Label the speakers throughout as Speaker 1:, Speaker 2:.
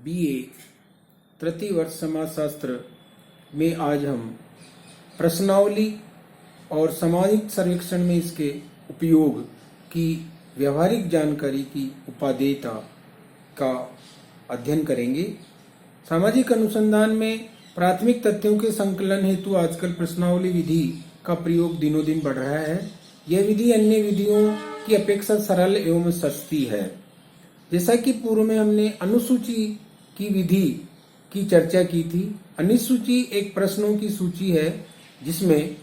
Speaker 1: BA तृतीय वर्ष समाजशास्त्र में आज हम प्रश्नावली और सामाजिक सर्वेक्षण में इसके उपयोग की व्यवहारिक जानकारी की उपादेयता का अध्ययन करेंगे। सामाजिक अनुसंधान में प्राथमिक तथ्यों के संकलन हेतु आजकल प्रश्नावली विधि का प्रयोग दिनों दिन बढ़ रहा है। यह विधि अन्य विधियों की अपेक्षा सरल एवं सस्ती है। जैसा कि पूर्व में हमने अनुसूची की विधि की चर्चा की थी। अनुसूची एक प्रश्नों की सूची है जिसमें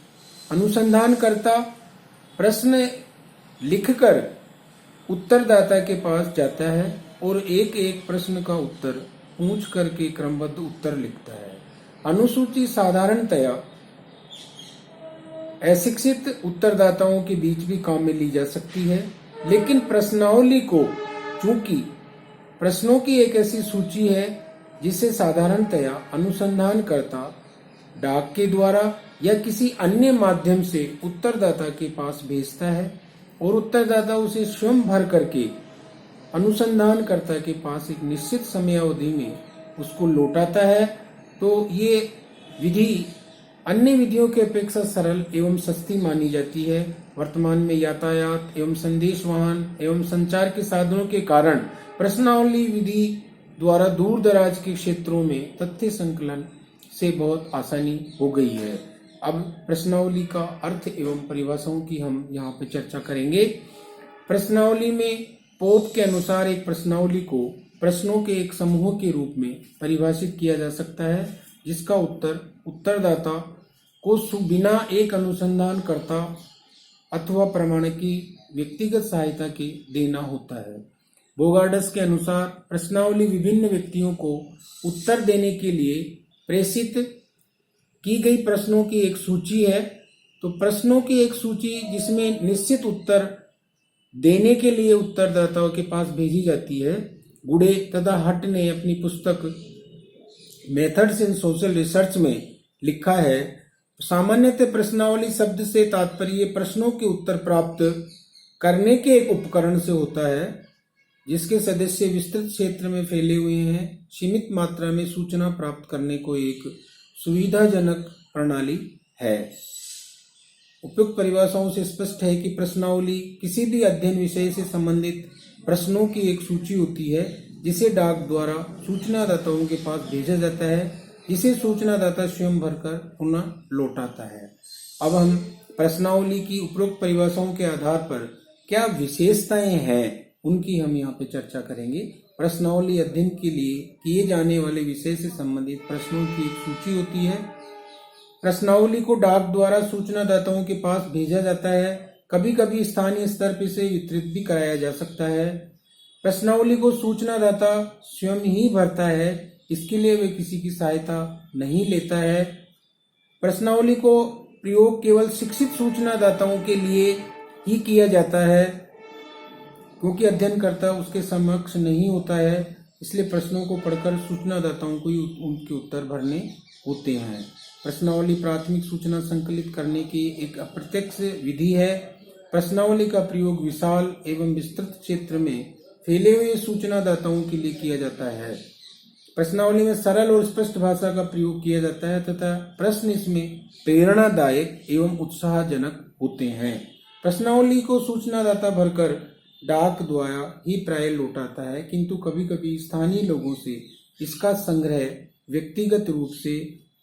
Speaker 1: अनुसंधानकर्ता प्रश्न लिखकर उत्तरदाता के पास जाता है और एक एक प्रश्न का उत्तर पूछ करके क्रमबद्ध उत्तर लिखता है। अनुसूची साधारणतया अशिक्षित उत्तरदाताओं के बीच भी काम में ली जा सकती है, लेकिन प्रश्नावली को चूंकि प्रश्नों की एक ऐसी सूची है जिसे साधारणतया अनुसंधानकर्ता डाक के द्वारा या किसी अन्य माध्यम से उत्तरदाता के पास भेजता है और उत्तरदाता उसे स्वयं भर करके अनुसंधानकर्ता के पास एक निश्चित समयावधि में उसको लौटाता है, तो ये विधि अन्य विधियों की अपेक्षा सरल एवं सस्ती मानी जाती है। वर्तमान में यातायात एवं संदेश वाहन एवं संचार के साधनों के कारण प्रश्नावली विधि द्वारा दूर दराज के क्षेत्रों में तथ्य संकलन से बहुत आसानी हो गई है। अब प्रश्नावली का अर्थ एवं परिभाषाओं की हम यहाँ पे चर्चा करेंगे। प्रश्नावली में पोप के अनुसार एक प्रश्नावली को प्रश्नों के एक समूह के रूप में परिभाषित किया जा सकता है, जिसका उत्तरदाता को बिना एक अनुसंधानकर्ता अथवा प्रमाणक की व्यक्तिगत सहायता के देना होता है। बोगार्डस के अनुसार प्रश्नावली विभिन्न व्यक्तियों को उत्तर देने के लिए प्रेषित की गई प्रश्नों की एक सूची है। तो प्रश्नों की एक सूची जिसमें निश्चित उत्तर देने के लिए उत्तरदाताओं के पास भेजी जाती है। गुडे तथा हट ने अपनी पुस्तक मेथड्स इन सोशल रिसर्च में लिखा है, सामान्यतः प्रश्नावली शब्द से तात्पर्य प्रश्नों के उत्तर प्राप्त करने के एक उपकरण से होता है जिसके सदस्य विस्तृत क्षेत्र में फैले हुए हैं। सीमित मात्रा में सूचना प्राप्त करने को एक सुविधाजनक प्रणाली है। उपयुक्त परिभाषाओं से स्पष्ट है कि प्रश्नावली किसी भी अध्ययन विषय से संबंधित प्रश्नों की एक सूची होती है जिसे डाक द्वारा सूचनादाताओं के पास भेजा जाता है, जिसे सूचनादाता स्वयं भरकर पुनः लौटाता है। अब हम प्रश्नावली की उपरोक्त परिभाषाओं के आधार पर क्या विशेषताएं हैं उनकी हम यहाँ पे चर्चा करेंगे। प्रश्नावली अध्ययन के लिए किए जाने वाले विषय से संबंधित प्रश्नों की एक सूची होती है। प्रश्नावली को डाक द्वारा सूचनादाताओं के पास भेजा जाता है। कभी कभी स्थानीय स्तर पर से वितरित भी कराया जा सकता है। प्रश्नावली को सूचनादाता स्वयं ही भरता है, इसके लिए वे किसी की सहायता नहीं लेता है। प्रश्नावली को प्रयोग केवल शिक्षित सूचनादाताओं के लिए ही किया जाता है, क्योंकि अध्ययनकर्ता उसके समक्ष नहीं होता है, इसलिए प्रश्नों को पढ़कर सूचनादाताओं को ही उनके उत्तर भरने होते हैं। प्रश्नावली प्राथमिक सूचना संकलित करने की एक अप्रत्यक्ष विधि है। प्रश्नावली का प्रयोग विशाल एवं विस्तृत क्षेत्र में फैले हुए सूचनादाताओं के लिए किया जाता है। प्रश्नावली में सरल और स्पष्ट भाषा का प्रयोग किया जाता है तथा प्रश्न इसमें प्रेरणादायक एवं उत्साहजनक होते हैं। प्रश्नावली को सूचनादाता भरकर डाक द्वारा ही प्राय लौटाता है, किंतु कभी कभी स्थानीय लोगों से इसका संग्रह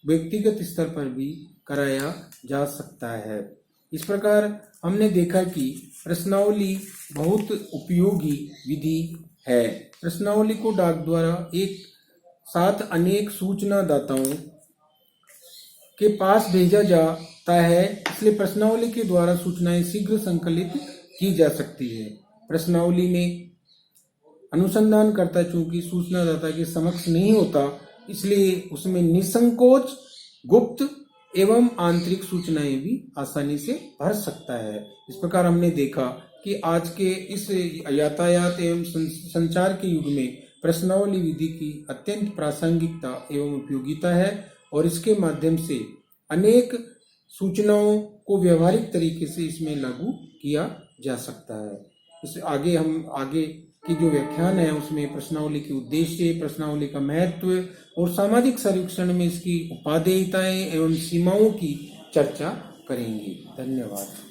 Speaker 1: व्यक्तिगत स्तर पर भी कराया जा सकता है। इस प्रकार हमने देखा कि प्रश्नावली बहुत उपयोगी विधि है। प्रश्नावली को डाक द्वारा एक साथ अनेक सूचनादाताओं के पास भेजा जाता है, इसलिए प्रश्नावली के द्वारा सूचनाएं शीघ्र संकलित की जा सकती है। प्रश्नावली में अनुसंधानकर्ता चूंकि सूचनादाता के समक्ष नहीं होता, इसलिए उसमें निसंकोच गुप्त एवं आंतरिक सूचनाएं भी आसानी से भर सकता है। इस प्रकार हमने देखा कि आज के इस यातायात एवं संचार के युग में प्रश्नावली विधि की अत्यंत प्रासंगिकता एवं उपयोगिता है और इसके माध्यम से अनेक सूचनाओं को व्यवहारिक तरीके से इसमें लागू किया जा सकता है। इस आगे की जो व्याख्यान है उसमें प्रश्नावली के उद्देश्य, प्रश्नावली का महत्व और सामाजिक सर्वेक्षण में इसकी उपादेयताएं एवं सीमाओं की चर्चा करेंगे। धन्यवाद।